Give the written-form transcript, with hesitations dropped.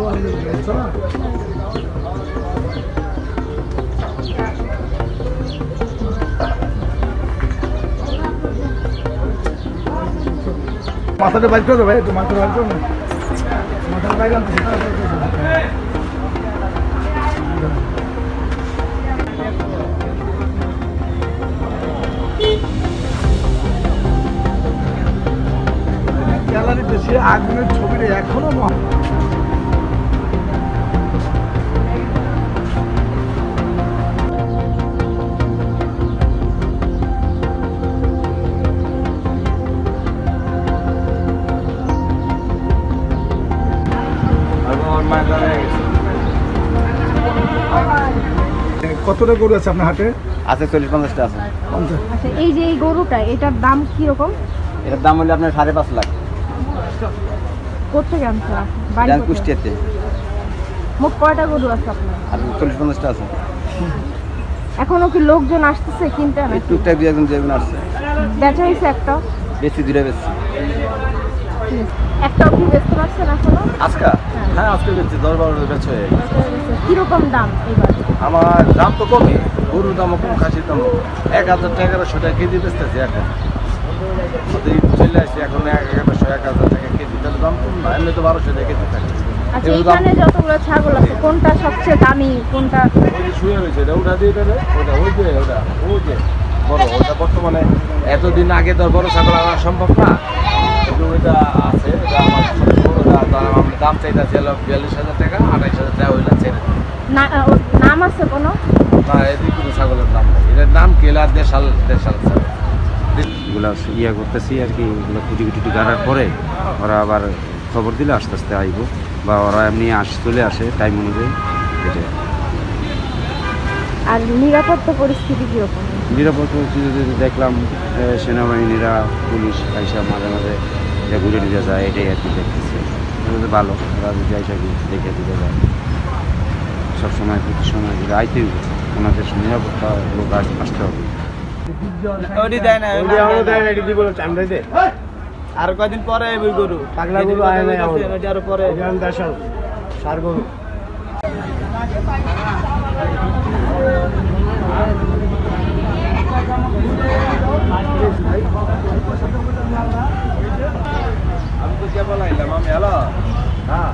মাথাটা বাইর করো ভাই, একটু মাথা বাইর করো না, মাথাটা বাইর আনতে গ্যালারিতে সে আগুনের ছবিটা এখনো কতটা গরু আছে আপনার হাটে? আছে 40-50টা আছে। আচ্ছা, এই যে এই গরুটা, এটার দাম কিরকম? এটার দাম হলে আপনার 5.5 লাখ। কোথেকে আনছেন? কুষ্টিয়াতে। মোট কয়টা গরু আছে আপনার? আর 40-50টা আছে। এখনো কি লোকজন আসতেছে কিনতে? টুকটাক দুই একজন যেগুলো আসছে। বেচা হয়েছে একটা? বেশি দূরে বেশি। একটাও কি বেচতে পারছেন এখনো? আজকে? হ্যাঁ, আজকে বেচছি, 10-12 বেচ হয়ে গেছে। কিরকম দাম এবার? আমার দাম তো কমই, গরুর দামও কম, খাসির দামও কম। 1000-1100 টাকা কেজি বেচতেছি এখন। চলে আসছি এখন 1100-1000 টাকা কেজি, তাহলে দাম কম না। এমনি তো 1200 টাকা কেজি থাকে। আচ্ছা, এখানে যতগুলো ছাগল আছে কোনটা সবচেয়ে দামি? কোনটা শুয়ে রয়েছে? ওটা দিয়ে দেবে, ওটা ওই যে ওটা ওই যে বড়, ওটা বর্তমানে এতদিন আগে তো বড় ছাগল আনা সম্ভব না, কিন্তু ওইটা আছে, এটা আমার আমরা দাম চাইতেছি 42,000 টাকা, 28,000 টাকা ওইটা ছেড়ে নাম আছে কোনো? না, এদিকে কোনো ছাগলের নাম নেই। এটার নাম কেলা দেশাল ছাগল। এগুলো ইয়া করতেছি আর কি, এগুলো কুটি গাড়ার পরে ওরা আবার খবর দিলে আস্তে আস্তে আইব, বা ওরা এমনি চলে আসে টাইম অনুযায়ী। এটা আর নিরাপত্তা পরিস্থিতি কিরকম? নিরাপত্তা পরিস্থিতি দেখলাম সেনাবাহিনীরা, পুলিশ আইসা মাঝে মাঝে ঘুরে নিয়ে যায়, এটাই আর কি দেখতেছে। ভালো, ওরা যদি আইসা দেখে দিতে যায় সবসময়, প্রতি সময় যদি আইতেই ওনাদের নিরাপত্তা লোক আসতে হবে। আর কয়দিন পরে গরু পাগলা গরু আরো পরে সার গরু। আমি তো কে বলাইলাম, আমি হ্যালো, হ্যাঁ।